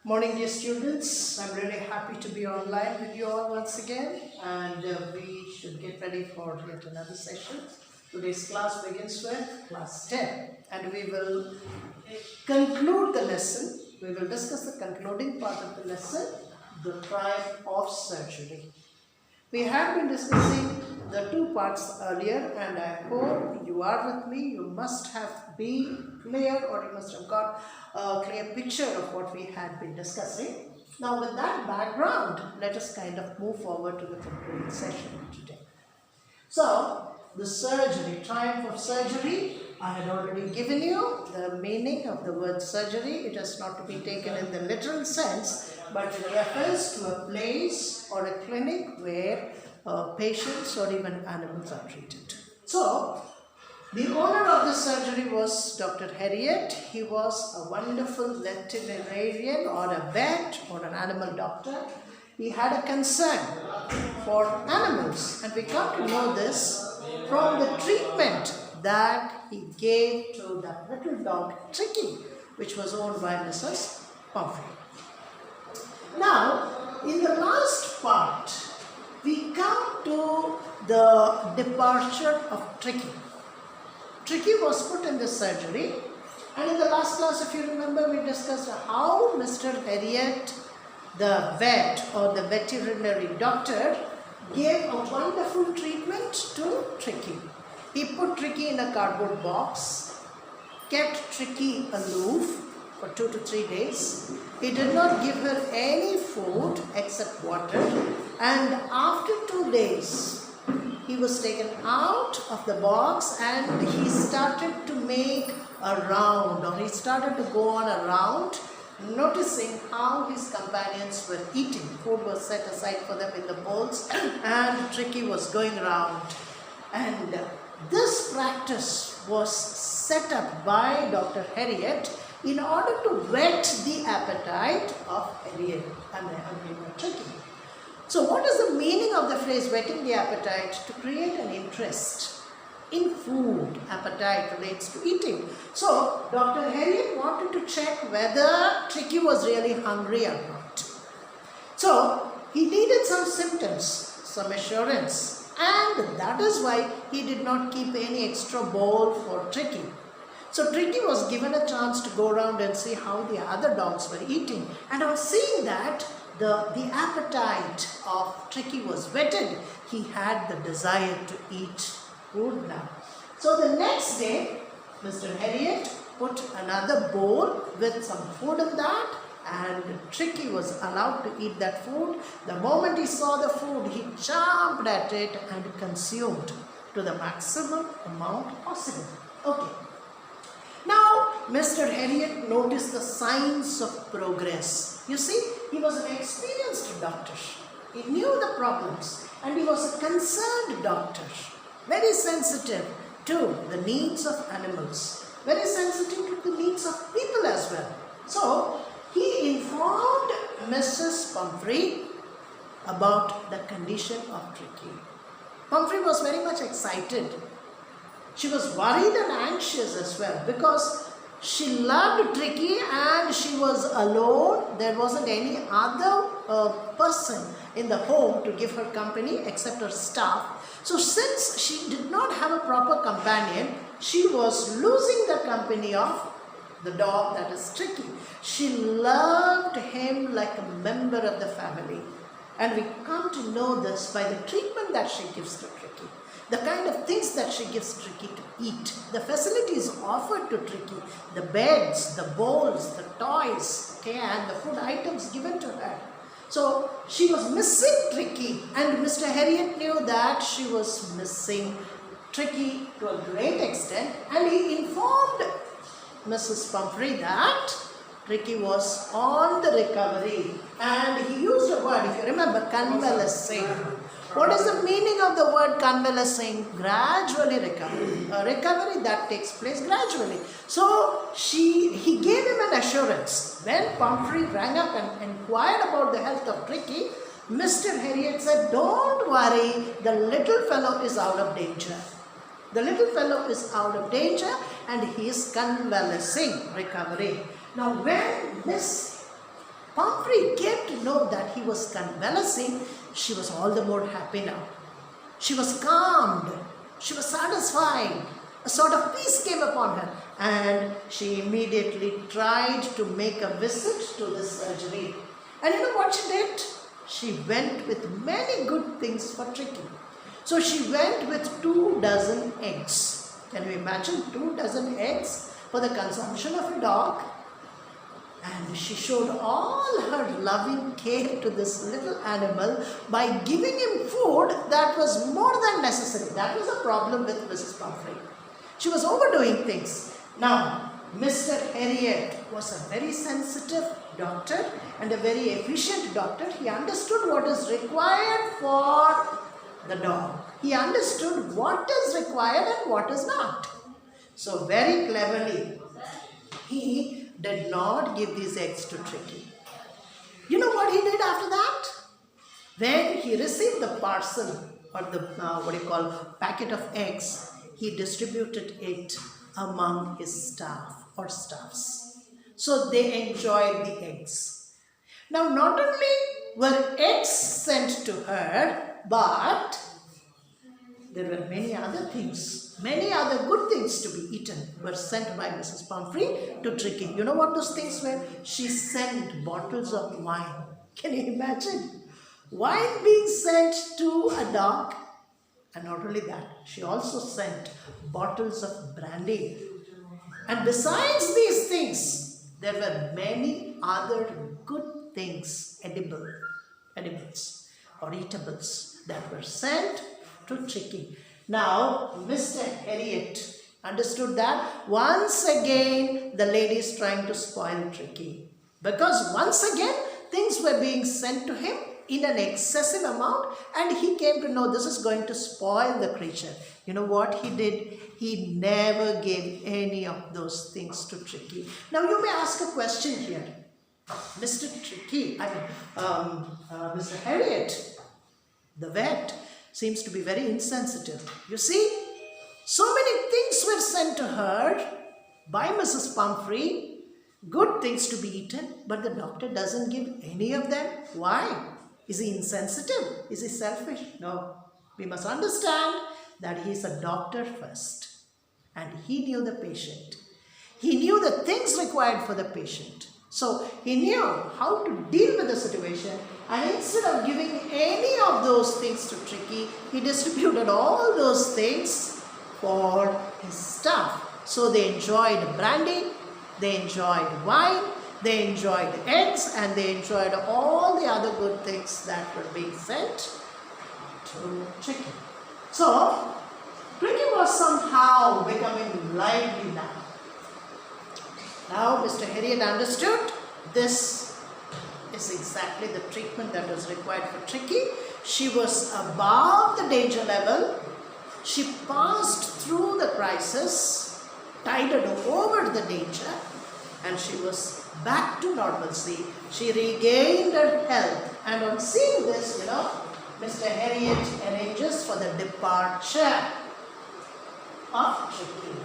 Morning, dear students. I'm really happy to be online with you all once again, and we should get ready for yet another session. Today's class begins with class 10, and we will conclude the lesson. We will discuss the concluding part of the lesson, the triumph of surgery. We have been discussing the two parts earlier, and I hope you are with me. You must have been clear, or you must have got a clear picture of what we had been discussing. Now, with that background, let us kind of move forward to the concluding session today. So, the surgery, triumph of surgery, I had already given you the meaning of the word surgery. It is not to be taken in the literal sense, but it refers to a place or a clinic where patients or even animals are treated. So, the owner of the surgery was Dr. Harriet. He was a wonderful veterinarian or a vet or an animal doctor. He had a concern for animals, and we come to know this from the treatment that he gave to that little dog Tricky, which was owned by Mrs. Pumphrey. Now, in the last part, we come to the departure of Tricky. Tricky was put in the surgery, and in the last class, if you remember, we discussed how Mr. Harriet, the vet or the veterinary doctor, gave a wonderful treatment to Tricky. He put Tricky in a cardboard box, kept Tricky aloof for 2 to 3 days. He did not give her any food except water, and after 2 days, he was taken out of the box and he started to make a round, or he started to go on a round, noticing how his companions were eating. Food was set aside for them in the bowls, and Tricky was going around. And this practice was set up by Dr. Harriet in order to whet the appetite of Harriet and Tricky. So what is the meaning of the phrase whetting the appetite? To create an interest in food. Appetite relates to eating. So Dr. Harriet wanted to check whether Tricky was really hungry or not. So he needed some symptoms, some assurance, and that is why he did not keep any extra bowl for Tricky. So Tricky was given a chance to go around and see how the other dogs were eating, and on seeing that the appetite of Tricky was whetted, he had the desire to eat food now. So the next day, Mr. Harriet put another bowl with some food in that, and Tricky was allowed to eat that food. The moment he saw the food, he jumped at it and consumed to the maximum amount possible. Okay. Now, Mr. Harriet noticed the signs of progress. You see, he was an experienced doctor. He knew the problems, and he was a concerned doctor. Very sensitive to the needs of animals. Very sensitive to the needs of people as well. So, he informed Mrs. Pumphrey about the condition of Tricky. Pumphrey was very much excited. She was worried and anxious as well, because she loved Tricky and she was alone. There wasn't any other person in the home to give her company except her staff. So since she did not have a proper companion, she was losing the company of the dog, that is Tricky. She loved him like a member of the family. And we come to know this by the treatment that she gives to Tricky. The kind of things that she gives Tricky to eat, the facilities offered to Tricky, the beds, the bowls, the toys, okay, and the food items given to her. So she was missing Tricky, and Mr. Harriet knew that she was missing Tricky to a great extent, and he informed Mrs. Pumphrey that Tricky was on the recovery, and he used a word, if you remember, convalescing. What is the meaning of the word convalescing? Gradually recovery. A recovery that takes place gradually. So he gave him an assurance. When Pumphrey rang up and inquired about the health of Tricky, Mr. Harriet said, "Don't worry, the little fellow is out of danger. The little fellow is out of danger and he is convalescing, recovery." Now when Miss Pumphrey came to know that he was convalescing, she was all the more happy now. She was calmed. She was satisfied. A sort of peace came upon her, and she immediately tried to make a visit to the surgery. And you know what she did? She went with many good things for Tricky. So she went with 24 eggs. Can you imagine 24 eggs for the consumption of a dog? And she showed all her loving care to this little animal by giving him food that was more than necessary. That was a problem with Mrs. Pumphrey. She was overdoing things. Now, Mr. Harriet was a very sensitive doctor and a very efficient doctor. He understood what is required for the dog. He understood what is required and what is not. So very cleverly, he did not give these eggs to Tricky. You know what he did after that? When he received the parcel or the packet of eggs, he distributed it among his staff or staffs. So they enjoyed the eggs. Now not only were eggs sent to her, but there were many other things, many other good things to be eaten were sent by Mrs. Pumphrey to Tricky. You know what those things were? She sent bottles of wine. Can you imagine? Wine being sent to a dog. And not only that, she also sent bottles of brandy. And besides these things, there were many other good things, edibles or eatables that were sent to Tricky. Now, Mr. Harriet understood that once again the lady is trying to spoil Tricky. Because once again things were being sent to him in an excessive amount, and he came to know this is going to spoil the creature. You know what he did? He never gave any of those things to Tricky. Now you may ask a question here. Mr. Harriet, the vet, seems to be very insensitive. You see, so many things were sent to her by Mrs. Pumphrey, good things to be eaten, but the doctor doesn't give any of them. Why? Is he insensitive? Is he selfish? No. We must understand that he is a doctor first. And he knew the patient. He knew the things required for the patient. So he knew how to deal with the situation. And instead of giving any of those things to Tricky, he distributed all those things for his staff. So they enjoyed brandy, they enjoyed wine, they enjoyed eggs, and they enjoyed all the other good things that were being sent to Tricky. So, Tricky was somehow becoming lively now. Now, Mr. Harriet understood this is exactly the treatment that was required for Tricky. She was above the danger level. She passed through the crisis, tided over the danger, and she was back to normalcy. She regained her health. And on seeing this, Mr. Harriet arranges for the departure of Tricky.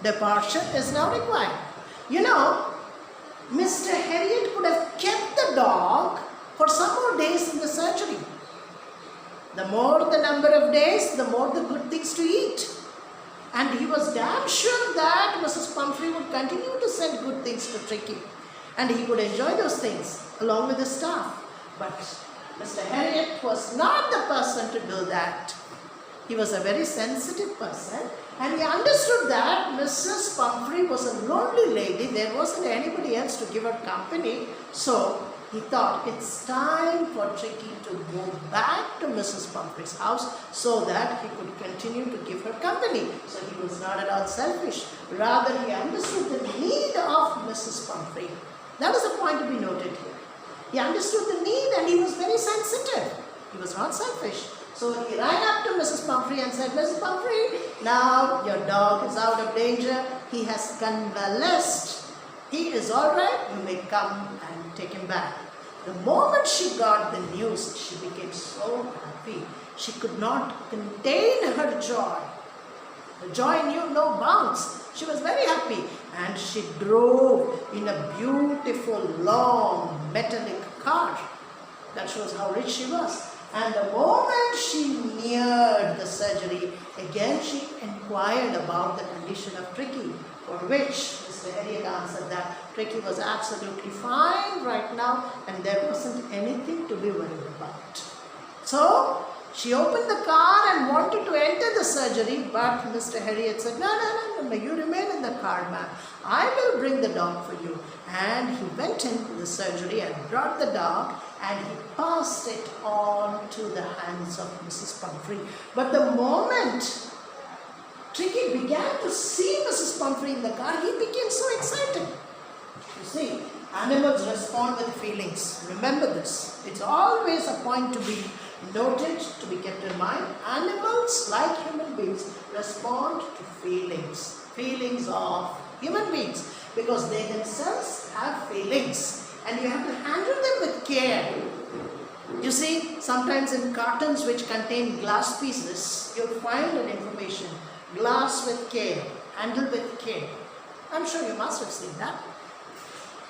Departure is now required. Mr. Harriet could have kept the dog for some more days in the surgery. The more the number of days, the more the good things to eat. And he was damn sure that Mrs. Pumphrey would continue to send good things to Tricky. And he could enjoy those things along with his staff. But Mr. Harriet was not the person to do that. He was a very sensitive person, and he understood that Mrs. Pumphrey was a lonely lady. There wasn't anybody else to give her company. So he thought it's time for Tricky to go back to Mrs. Pumphrey's house so that he could continue to give her company. So he was not at all selfish. Rather, he understood the need of Mrs. Pumphrey. That is a point to be noted here. He understood the need and he was very sensitive. He was not selfish. So he ran up to Mrs. Pumphrey and said, Mrs. Pumphrey, now your dog is out of danger. He has convalesced. He is all right. You may come and take him back. The moment she got the news, she became so happy. She could not contain her joy. The joy knew no bounds. She was very happy, and she drove in a beautiful, long, metallic car. That shows how rich she was. And the moment she neared the surgery, again she inquired about the condition of Tricky, for which Mr. Harriet answered that Tricky was absolutely fine right now and there wasn't anything to be worried about. So she opened the car and wanted to enter the surgery, but Mr. Harriet said, no, you remain in the car, ma'am. I will bring the dog for you. And he went into the surgery and brought the dog and he passed it on to the hands of Mrs. Pumphrey. But the moment Tricky began to see Mrs. Pumphrey in the car, he became so excited. You see, animals respond with feelings. Remember this. It's always a point to be noted, to be kept in mind. Animals, like human beings, respond to feelings. Feelings of human beings, because they themselves have feelings. And you have to handle them with care. You see, sometimes in cartons which contain glass pieces, you'll find an information. Glass with care, handle with care. I'm sure you must have seen that.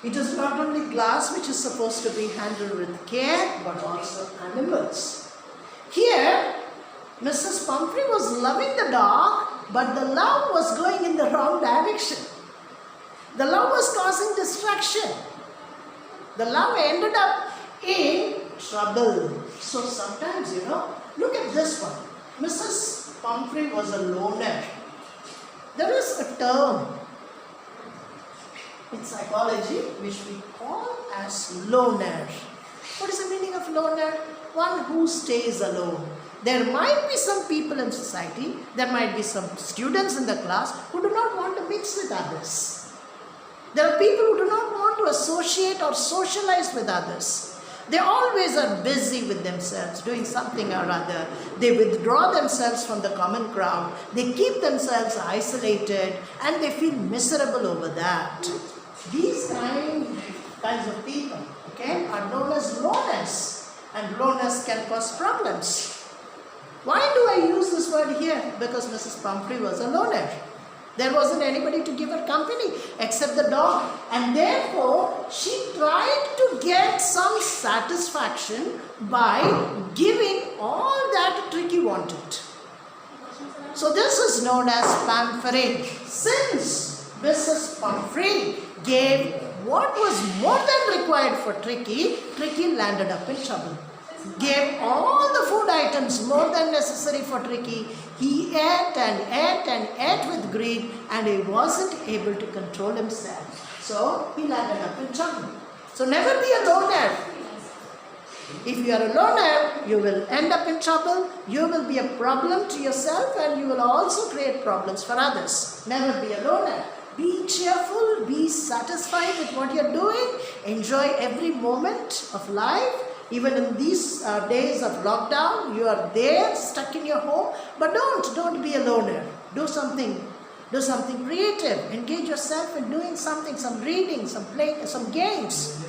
It is not only glass which is supposed to be handled with care, but also animals. Here, Mrs. Pumphrey was loving the dog, but the love was going in the wrong direction. The love was causing distraction. The love ended up in trouble. So sometimes, look at this one. Mrs. Pumphrey was a loner. There is a term in psychology which we call as loner. What is the meaning of loner? One who stays alone. There might be some people in society, there might be some students in the class who do not want to mix with others. There are people who do not want to associate or socialize with others. They always are busy with themselves, doing something or other. They withdraw themselves from the common crowd. They keep themselves isolated and they feel miserable over that. These kinds of people, are known as loners. And loners can cause problems. Why do I use this word here? Because Mrs. Pumphrey was a loner. There wasn't anybody to give her company except the dog. And therefore, she tried to get some satisfaction by giving all that Tricky wanted. So this is known as pampering. Since Mrs. Pumphrey gave what was more than required for Tricky, Tricky landed up in trouble. Gave all the food items more than necessary for Tricky. He ate and ate and ate with greed and he wasn't able to control himself. So he landed up in trouble. So never be a loner. If you are a loner, you will end up in trouble. You will be a problem to yourself and you will also create problems for others. Never be a loner. Be cheerful, be satisfied with what you're doing. Enjoy every moment of life. Even in these days of lockdown, you are there, stuck in your home. But don't be a loner. Do something creative. Engage yourself in doing something, some reading, some playing, some games.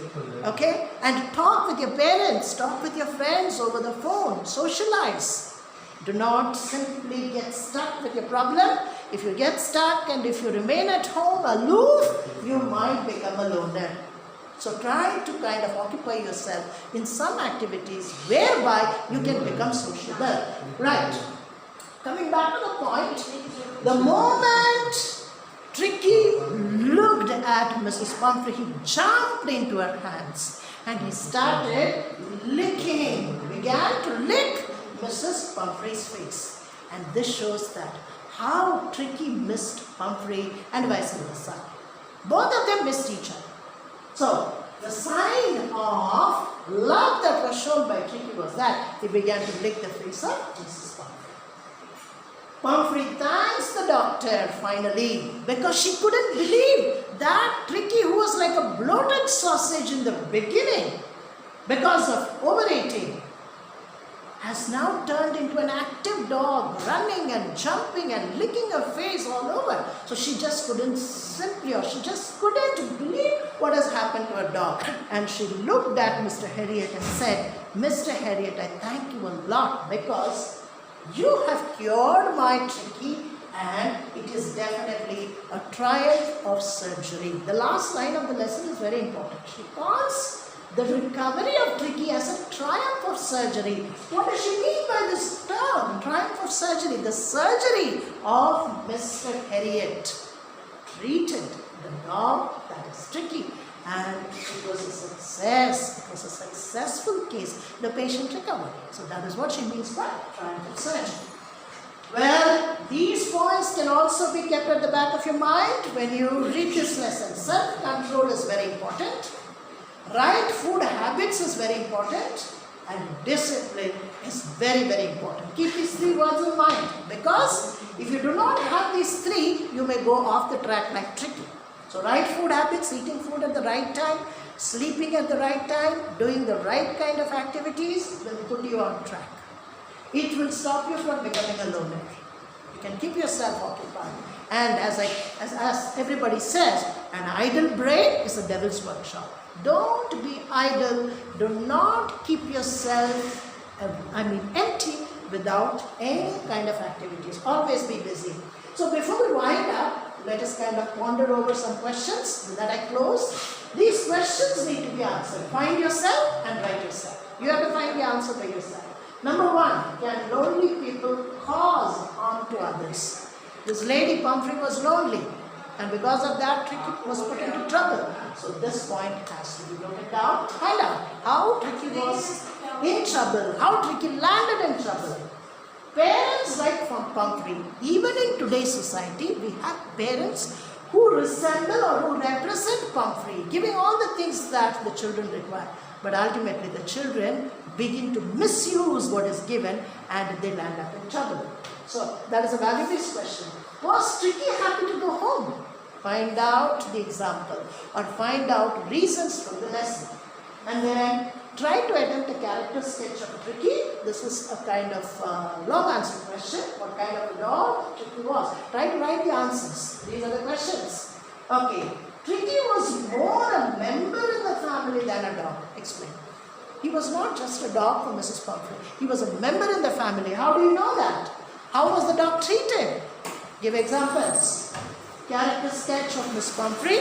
Okay? And talk with your parents, talk with your friends over the phone, socialize. Do not simply get stuck with your problem. If you get stuck and if you remain at home aloof, you might become a loner. So try to kind of occupy yourself in some activities whereby you can become sociable. Right. Coming back to the point, the moment Tricky looked at Mrs. Pumphrey, he jumped into her hands and he started licking, began to lick Mrs. Pumphrey's face. And this shows that how Tricky missed Pumphrey and vice versa. Both of them missed each other. So, the sign of love that was shown by Tricky was that he began to lick the face of Mrs. Pumphrey. Pumphrey thanks the doctor finally because she couldn't believe that Tricky, who was like a bloated sausage in the beginning because of overeating, has now turned into an active dog, running and jumping and licking her face all over. So she just couldn't believe what has happened to her dog. And she looked at Mr. Harriet and said, Mr. Harriet, I thank you a lot because you have cured my Tricky and it is definitely a triumph of surgery. The last line of the lesson is very important. She calls The recovery of Tricky as a triumph of surgery. What does she mean by this term, triumph of surgery? The surgery of Mr. Harriet treated the dog, that is Tricky, and it was a success. It was a successful case. The patient recovered. So that is what she means by triumph of surgery. Well, these points can also be kept at the back of your mind when you read this lesson. Self-control is very important. Right food habits is very important. And discipline is very, very important. Keep these three words in mind. Because if you do not have these three, you may go off the track like Tricky. So right food habits, eating food at the right time, sleeping at the right time, doing the right kind of activities will put you on track. It will stop you from becoming a loner. You can keep yourself occupied. And as everybody says, an idle brain is a devil's workshop. Don't be idle. Do not keep yourself, empty without any kind of activities. Always be busy. So before we wind up, let us kind of ponder over some questions that I close. These questions need to be answered. Find yourself and write yourself. You have to find the answer by yourself. Number one, can lonely people cause harm to others? This lady Pumphrey was lonely, and because of that, Tricky was put into trouble. So this point has to be noted down. Find out how Tricky was in trouble, how Tricky landed in trouble. Parents like Pumphrey, even in today's society, we have parents who resemble or who represent Pumphrey, giving all the things that the children require. But ultimately, the children begin to misuse what is given and they land up in trouble. So that is a value-based question. Was Tricky happy to go home? Find out the example or find out reasons from the lesson. And then try to attempt a character sketch of Tricky. This is a kind of long answer question. What kind of a dog Tricky was? Try to write the answers. These are the questions. Okay. Tricky was more a member in the family than a dog. Explain. He was not just a dog for Mrs. Pumphrey. He was a member in the family. How do you know that? How was the dog treated? Give examples. Character sketch of Miss Pumphrey.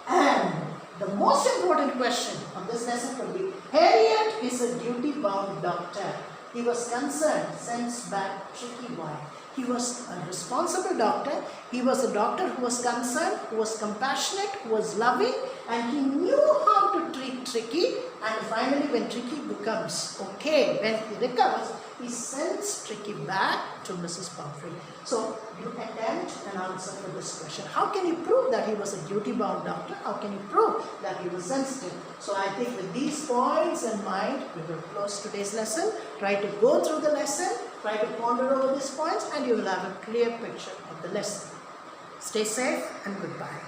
And the most important question of this lesson will be, Harriet is a duty-bound doctor. He was concerned, sends back Tricky. Why? He was a responsible doctor. He was a doctor who was concerned, who was compassionate, who was loving, and he knew how to treat Tricky. And finally, when Tricky becomes okay, when he recovers, he sends Tricky back to Mrs. Pumphrey. So you attempt an answer for this question. How can you prove that he was a duty-bound doctor? How can you prove that he was sensitive? So I think with these points in mind, we will close today's lesson. Try to go through the lesson, try to ponder over these points, and you will have a clear picture of the lesson. Stay safe and goodbye.